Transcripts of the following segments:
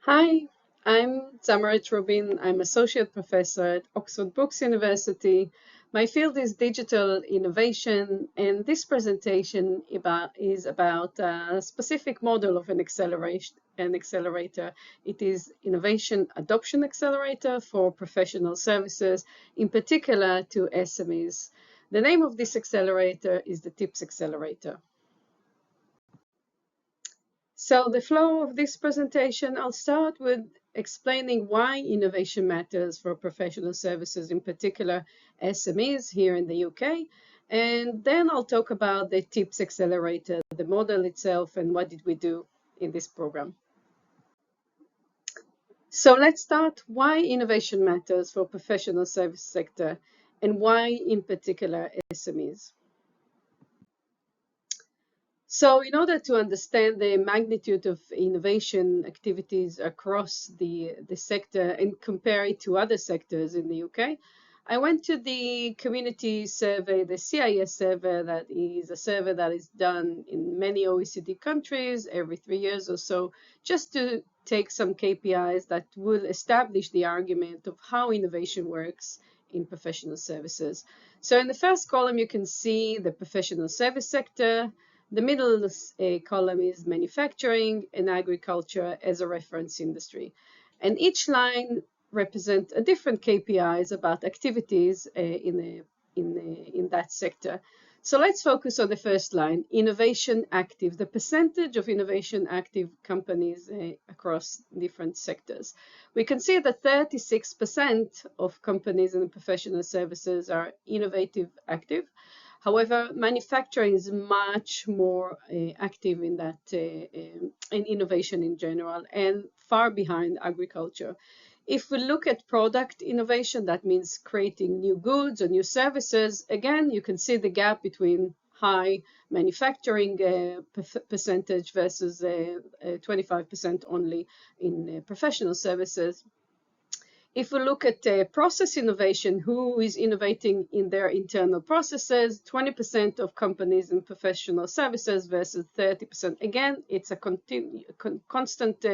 Hi, I'm Tzameret Rubin. I'm Associate Professor at Oxford Brookes University. My field is digital innovation, and this presentation is about a specific model of an accelerator. It is Innovation Adoption Accelerator for professional services, in particular to SMEs. The name of this accelerator is the TIPS Accelerator. So the flow of this presentation, I'll start with explaining why innovation matters for professional services, in particular SMEs here in the UK. And then I'll talk about the TIPS Accelerator, the model itself, and what did we do in this program. So let's start why innovation matters for professional service sector and why in particular SMEs. So in order to understand the magnitude of innovation activities across the sector and compare it to other sectors in the UK, I went to the community survey, the CIS survey, that is a survey that is done in many OECD countries every 3 years or so, just to take some KPIs that will establish the argument of how innovation works in professional services. So in the first column, you can see the professional service sector. The middle column is manufacturing and agriculture as a reference industry. And each line represents a different KPIs about activities in that sector. So let's focus on the first line, innovation active, the percentage of innovation active companies across different sectors. We can see that 36% of companies in professional services are innovative active. However, manufacturing is much more active in that in innovation in general and far behind agriculture. If we look at product innovation, that means creating new goods or new services. Again, you can see the gap between high manufacturing percentage versus 25% only in professional services. If we look at process innovation, who is innovating in their internal processes, 20% of companies in professional services versus 30%. Again, it's a constant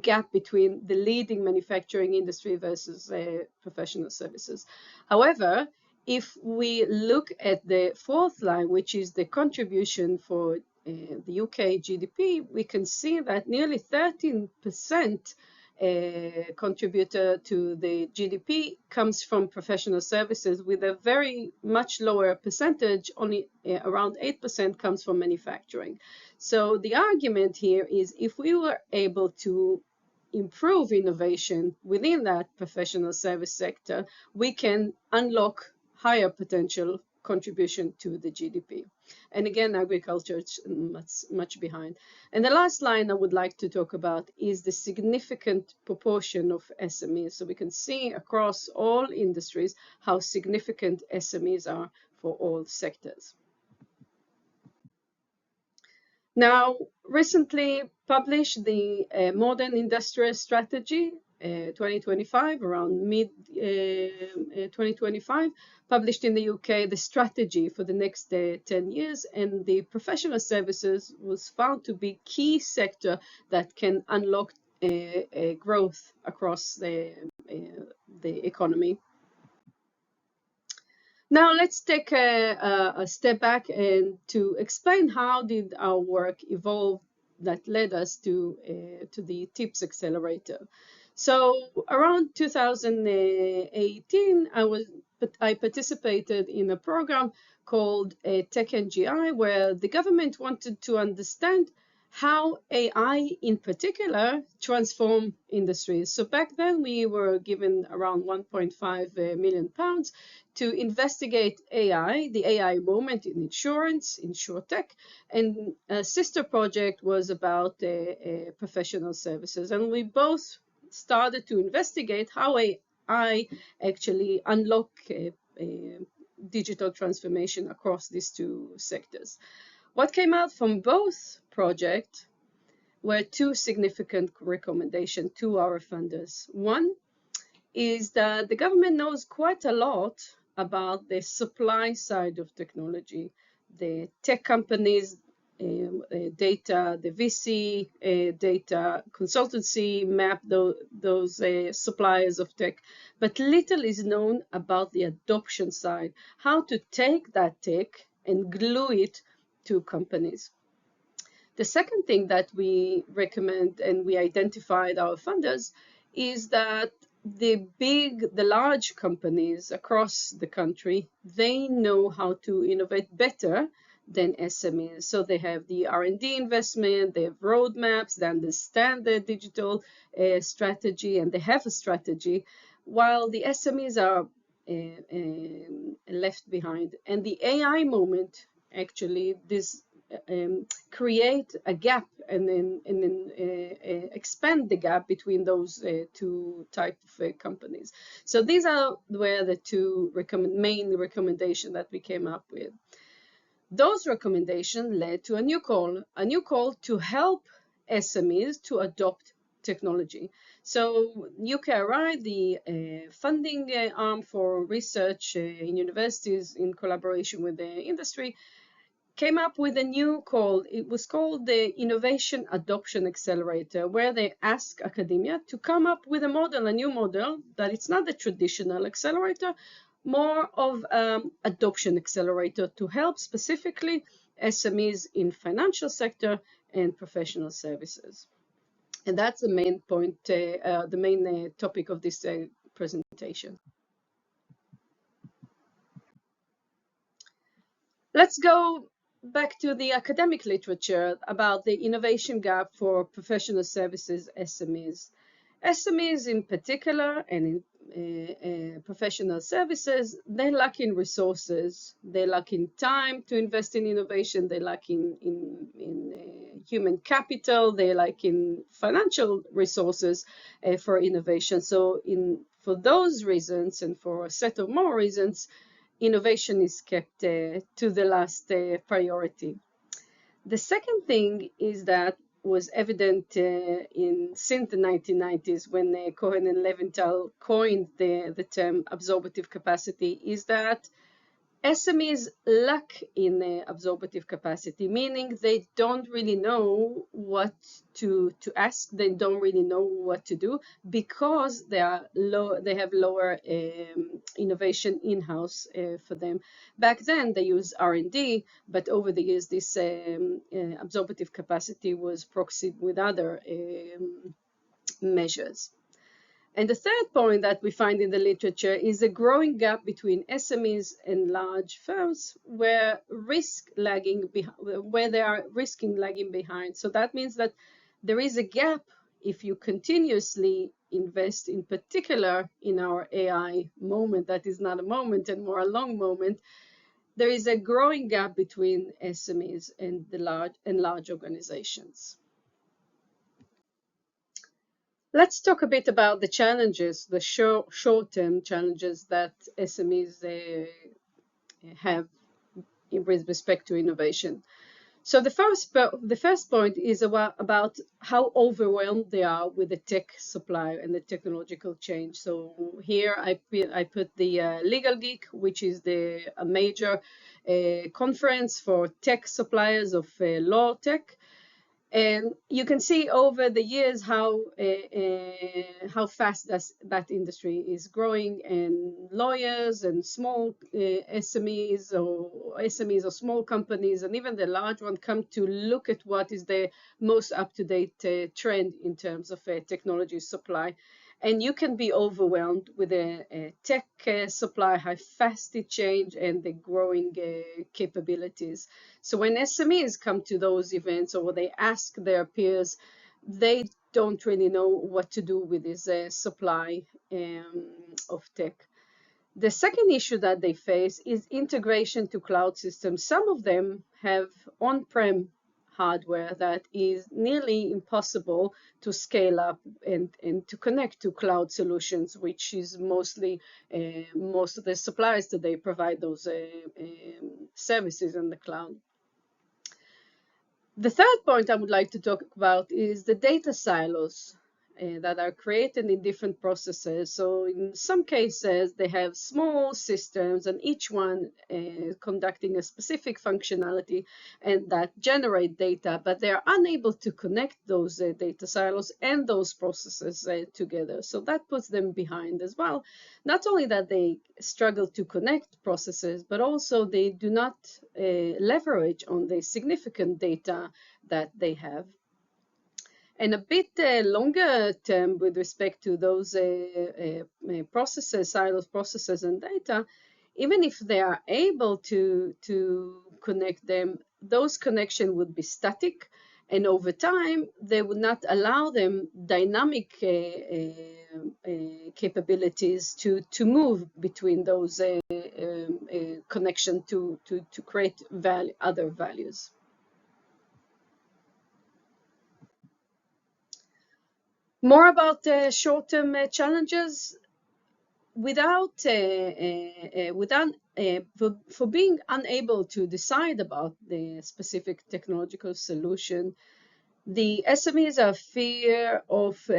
gap between the leading manufacturing industry versus professional services. However, if we look at the fourth line, which is the contribution for the UK GDP, we can see that nearly 13% contributor to the GDP comes from professional services, with a very much lower percentage, only around 8% comes from manufacturing. So the argument here is if we were able to improve innovation within that professional service sector, we can unlock higher potential contribution to the GDP. And again, agriculture is much behind. And the last line I would like to talk about is the significant proportion of SMEs. So we can see across all industries how significant SMEs are for all sectors. Now, recently published the Modern Industrial Strategy 2025, around mid 2025, published in the UK, the strategy for the next 10 years, and the professional services was found to be key sector that can unlock growth across the economy. Now let's take a step back and to explain how did our work evolve that led us to the TIPS Accelerator. So around 2018, I participated in a program called Tech NGI, where the government wanted to understand how AI in particular transform industries. So back then we were given around 1.5 million pounds to investigate AI, the AI moment in insurance, insurtech, and a sister project was about professional services. And we both started to investigate how AI actually unlock digital transformation across these two sectors. What came out from both projects were two significant recommendations to our funders. One is that the government knows quite a lot about the supply side of technology. The tech companies data, the VC data consultancy map those suppliers of tech, but little is known about the adoption side, how to take that tech and glue it to companies. The second thing that we recommend and we identified our funders is that the large companies across the country, they know how to innovate better than SMEs. So they have the R&D investment, they have roadmaps, they understand the digital strategy, and they have a strategy, while the SMEs are left behind. And the AI moment, actually, this create a gap and then expand the gap between those two types of companies. So these are where the two main recommendations that we came up with. Those recommendations led to a new call to help SMEs to adopt technology. So UKRI, the funding arm for research in universities in collaboration with the industry, came up with a new call. It was called the Innovation Adoption Accelerator, where they ask academia to come up with a new model, that it's not the traditional accelerator, more of adoption accelerator to help specifically SMEs in financial sector and professional services. And that's the main point, the main topic of this presentation. Let's go back to the academic literature about the innovation gap for professional services SMEs. SMEs in particular, and in professional services, they lack in resources, they lack in time to invest in innovation, they lack in human capital, they lack in financial resources for innovation. So for those reasons, and for a set of more reasons, innovation is kept to the last priority. The second thing is that was evident since the 1990s, when Cohen and Leventhal coined the term absorptive capacity, is that SMEs lack in absorptive capacity, meaning they don't really know what to ask, they don't really know what to do, because they have lower innovation in-house for them. Back then they used R&D, but over the years this absorptive capacity was proxied with other measures. And the third point that we find in the literature is a growing gap between SMEs and large firms where they are risking lagging behind. So that means that there is a gap if you continuously invest, in particular in our AI moment, that is not a moment and more a long moment. There is a growing gap between SMEs and large organizations. Let's talk a bit about the challenges, the short-term challenges that SMEs have with respect to innovation. So the first point is about how overwhelmed they are with the tech supply and the technological change. So here I put the Legal Geek, which is a major conference for tech suppliers of law tech. And you can see over the years how fast that industry is growing, and lawyers and small SMEs or small companies, and even the large one, come to look at what is the most up-to-date trend in terms of technology supply. And you can be overwhelmed with a tech supply, how fast it changes, and the growing capabilities. So when SMEs come to those events, or they ask their peers, they don't really know what to do with this supply of tech. The second issue that they face is integration to cloud systems. Some of them have on-prem hardware that is nearly impossible to scale up and to connect to cloud solutions, which is most of the suppliers today provide those services in the cloud. The third point I would like to talk about is the data silos. that are created in different processes. So in some cases, they have small systems and each one conducting a specific functionality and that generate data, but they are unable to connect those data silos and those processes together. So that puts them behind as well. Not only that they struggle to connect processes, but also they do not leverage on the significant data that they have. And a bit longer term with respect to those processes, silos, processes, and data, even if they are able to connect them, those connections would be static, and over time they would not allow them dynamic capabilities to move between those connections to create other values. More about short-term challenges. For being unable to decide about the specific technological solution, the SMEs are fear of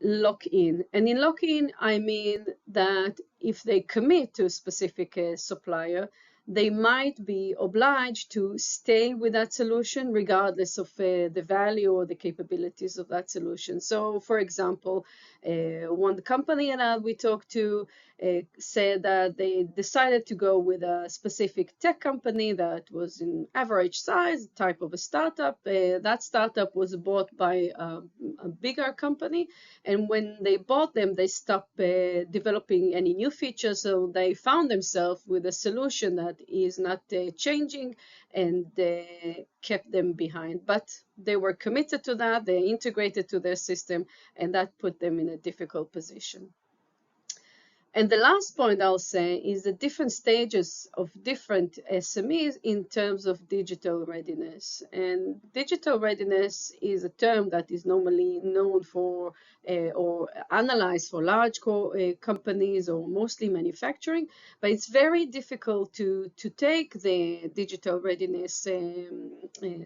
lock-in. And in lock-in, I mean that if they commit to a specific supplier, they might be obliged to stay with that solution regardless of the value or the capabilities of that solution. So, for example, one company that we talked to said that they decided to go with a specific tech company that was in average size, type of a startup. That startup was bought by a bigger company, and when they bought them, they stopped developing any new features, so they found themselves with a solution that is not changing and kept them behind. But they were committed to that, they integrated to their system, and that put them in a difficult position. And the last point I'll say is the different stages of different SMEs in terms of digital readiness. And digital readiness is a term that is normally known for or analyzed for large companies or mostly manufacturing, but it's very difficult to take the digital readiness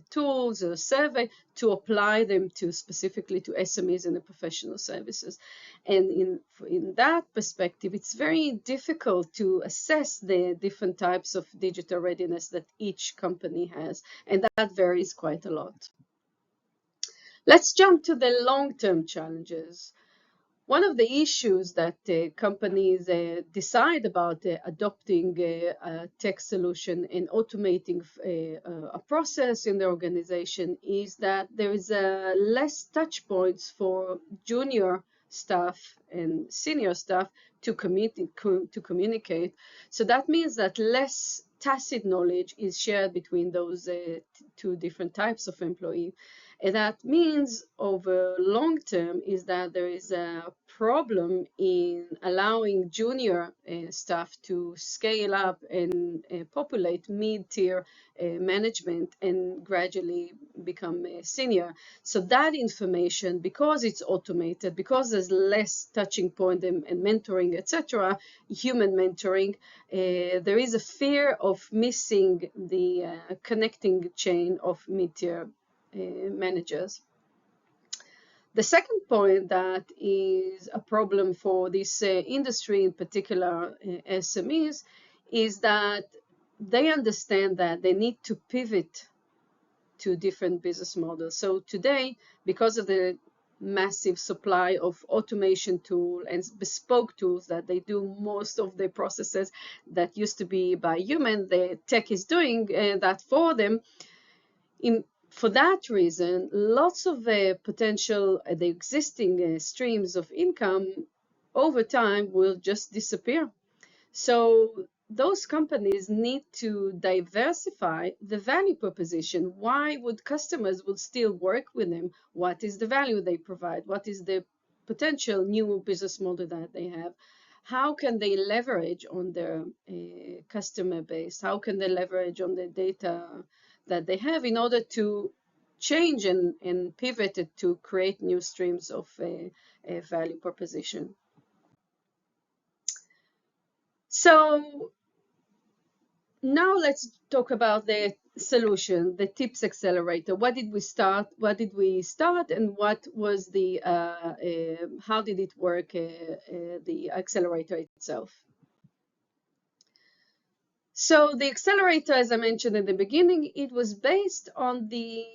tools or survey to apply them to specifically to SMEs and the professional services. And in that perspective, it's very difficult to assess the different types of digital readiness that each company has, and that varies quite a lot. Let's jump to the long-term challenges. One of the issues that companies decide about adopting a tech solution and automating a process in the organization is that there is less touch points for junior staff and senior staff to communicate. So that means that less tacit knowledge is shared between those two different types of employee. And that means over long term is that there is a problem in allowing junior staff to scale up and populate mid-tier management and gradually become senior. So that information, because it's automated, because there's less touching point and mentoring, etc., human mentoring, there is a fear of missing the connecting chain of mid-tier managers. The second point that is a problem for this industry, in particular SMEs, is that they understand that they need to pivot to different business models. So today, because of the massive supply of automation tool and bespoke tools that they do most of the processes that used to be by human, the tech is doing that for them. For that reason, lots of potential, the existing streams of income over time will just disappear. So those companies need to diversify the value proposition. Why would customers would still work with them? What is the value they provide? What is the potential new business model that they have? How can they leverage on their customer base? How can they leverage on the data that they have in order to change and pivot it to create new streams of value proposition? So now let's talk about the solution, the TIPS accelerator. What did we start? And what was the how did it work? The accelerator itself. So the accelerator, as I mentioned in the beginning, it was based on the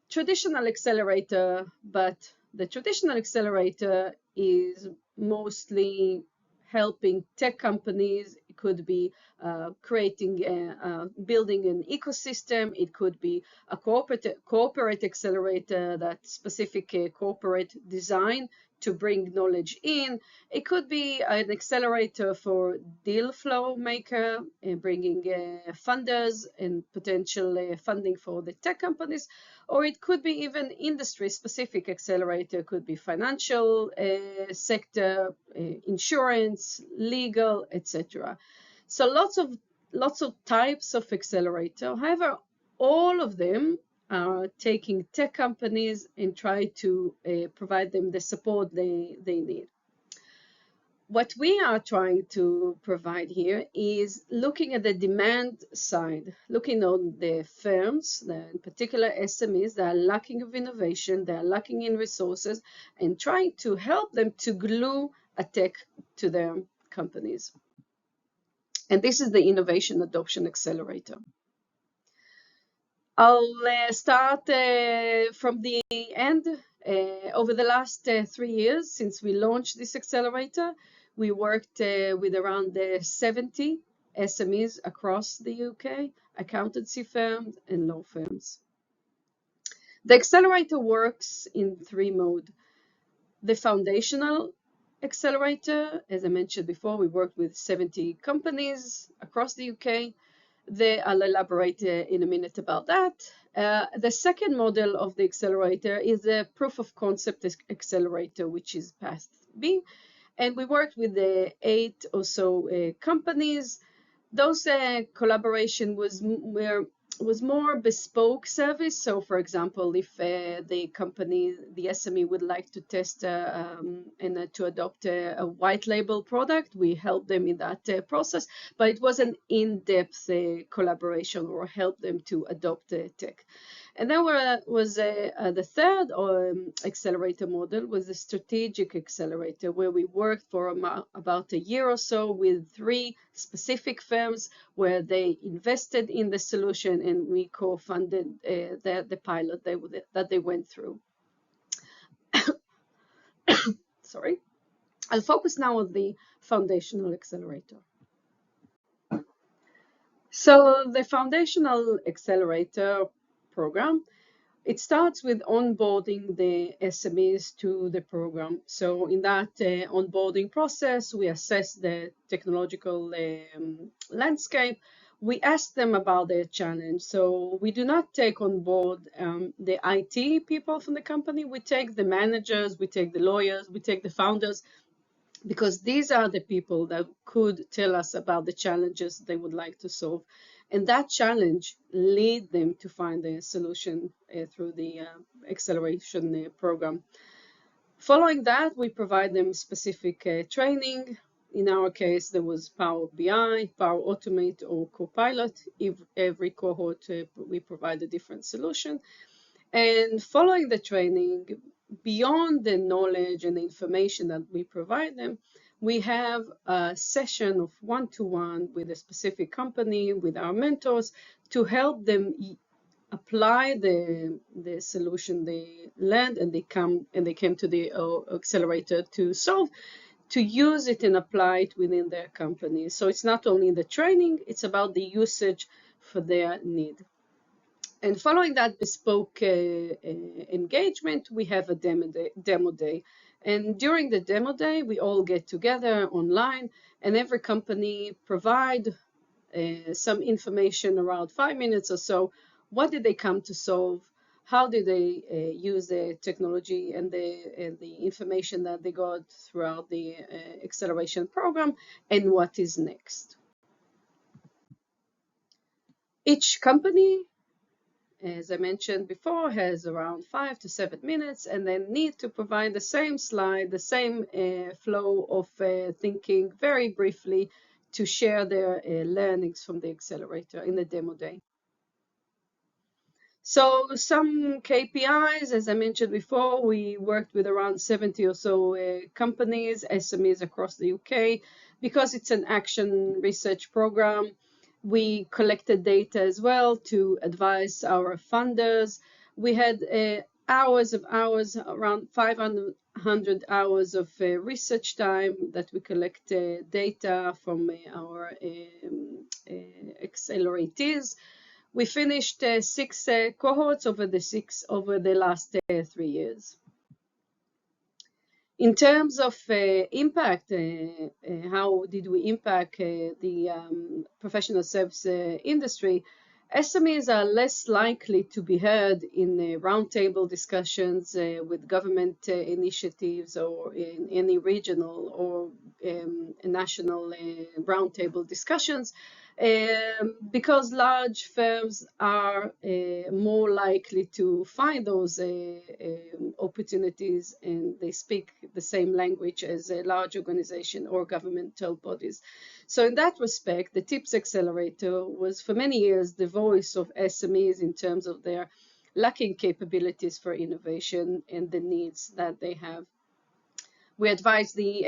traditional accelerator, but the traditional accelerator is mostly helping tech companies. It could be building an ecosystem. It could be a corporate accelerator, that specific corporate design to bring knowledge in. It could be an accelerator for deal flow maker, bringing funders and potential funding for the tech companies. Or it could be even industry-specific accelerator. It could be financial sector, insurance, legal, etc. So lots of types of accelerator. However, all of them are taking tech companies and try to provide them the support they need. What we are trying to provide here is looking at the demand side, looking on the firms, in particular SMEs, that are lacking of innovation, they are lacking in resources, and trying to help them to glue a tech to their companies. And this is the Innovation Adoption Accelerator. I'll start from the end. Over the last 3 years since we launched this accelerator, we worked with around 70 SMEs across the UK, accountancy firms and law firms. The accelerator works in 3 modes. The foundational accelerator, as I mentioned before, we worked with 70 companies across the UK. I'll elaborate in a minute about that. The second model of the accelerator is a proof of concept accelerator, which is Path B. And we worked with 8 or so companies. Those collaboration was more bespoke service. So for example, if the company, the SME would like to test and to adopt a white label product, we help them in that process, but it was an in-depth collaboration or help them to adopt the tech. And then was the third accelerator model was the strategic accelerator, where we worked for about a year or so with 3 specific firms where they invested in the solution and we co-funded the pilot that they went through. Sorry. I'll focus now on the foundational accelerator. So the foundational accelerator program, it starts with onboarding the SMEs to the program. So in that onboarding process, we assess the technological landscape. We ask them about their challenge. So we do not take on board the IT people from the company. We take the managers, we take the lawyers, we take the founders, because these are the people that could tell us about the challenges they would like to solve. And that challenge lead them to find a solution through the acceleration program. Following that, we provide them specific training. In our case, there was Power BI, Power Automate, or Copilot. Every cohort, we provide a different solution. And following the training, beyond the knowledge and the information that we provide them, we have a session of one-to-one with a specific company, with our mentors, to help them apply the solution they learned and they came to the accelerator to solve, to use it and apply it within their company. So it's not only the training, it's about the usage for their need. And following that bespoke engagement, we have a demo day. And during the demo day, we all get together online, and every company provide some information around 5 minutes or so. What did they come to solve? How did they use the technology and the information that they got throughout the acceleration program, and what is next? Each company, as I mentioned before, has around 5 to 7 minutes, and then need to provide the same slide, the same flow of thinking very briefly to share their learnings from the accelerator in the demo day. So some KPIs, as I mentioned before, we worked with around 70 or so companies, SMEs across the UK. Because it's an action research program, we collected data as well to advise our funders. We had hours of hours, around 500 hours of research time that we collect data from our accelerators. We finished six cohorts over the last 3 years. In terms of impact, how did we impact the professional service industry? SMEs are less likely to be heard in roundtable discussions with government initiatives or in any regional or national roundtable discussions, because large firms are more likely to find those opportunities, and they speak the same language as a large organization or governmental bodies. So in that respect, the TIPS Accelerator was for many years the voice of SMEs in terms of their lacking capabilities for innovation and the needs that they have. We advised the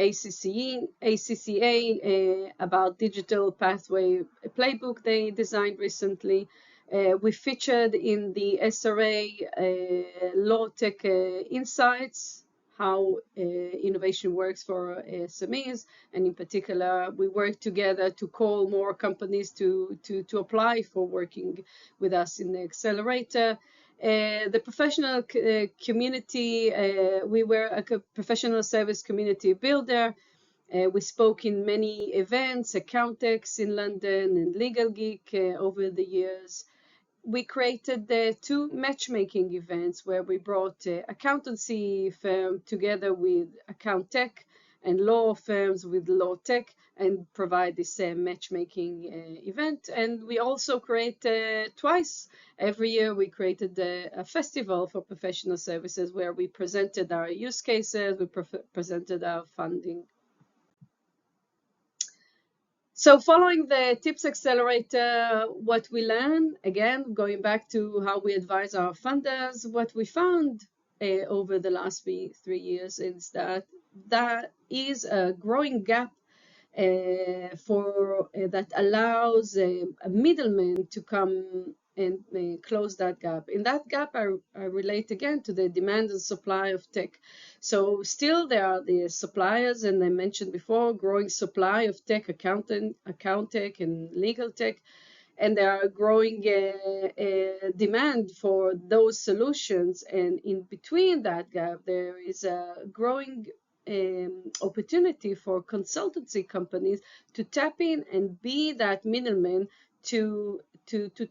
ACCA about digital pathway playbook they designed recently. We featured in the SRA Law Tech Insights, how innovation works for SMEs, and in particular, we worked together to call more companies to apply for working with us in the accelerator. The professional community, we were a professional service community builder. We spoke in many events, Accountex in London and Legal Geek over the years. We created the 2 matchmaking events where we brought accountancy firm together with account tech and law firms with law tech and provide this matchmaking event. And we also create twice every year, we created a festival for professional services where we presented our use cases, we presented our funding. So following the TIPS Accelerator, what we learned, again, going back to how we advise our funders, what we found over the last 3 years is that there is a growing gap that allows a middleman to come and close that gap. In that gap, I relate again to the demand and supply of tech. So still there are the suppliers, and I mentioned before, growing supply of tech, account tech and legal tech, and there are growing demand for those solutions. And in between that gap, there is a growing opportunity for consultancy companies to tap in and be that middleman to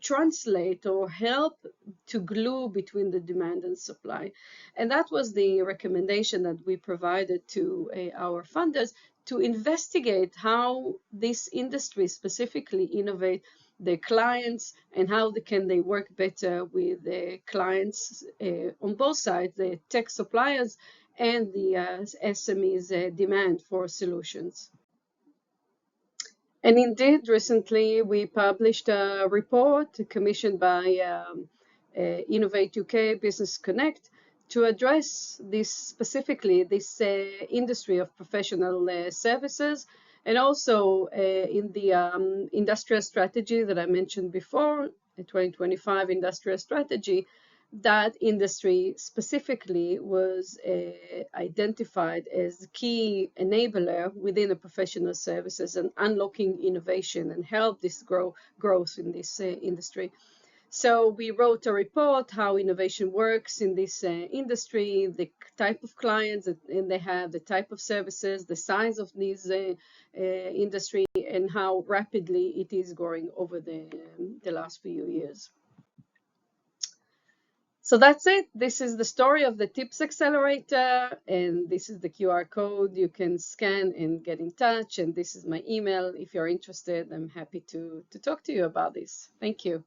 translate or help to glue between the demand and supply. And that was the recommendation that we provided to our funders, to investigate how this industry specifically innovate their clients and how can they work better with the clients on both sides, the tech suppliers and the SMEs' demand for solutions. And indeed, recently we published a report commissioned by Innovate UK Business Connect to address this specifically, this industry of professional services, and also in the industrial strategy that I mentioned before, the 2025 industrial strategy, that industry specifically was identified as the key enabler within the professional services and unlocking innovation and help this growth in this industry. So we wrote a report how innovation works in this industry, the type of clients and they have, the type of services, the size of this industry, and how rapidly it is growing over the last few years. So that's it. This is the story of the TIPS Accelerator, and this is the QR code you can scan and get in touch. And this is my email. If you're interested, I'm happy to talk to you about this. Thank you.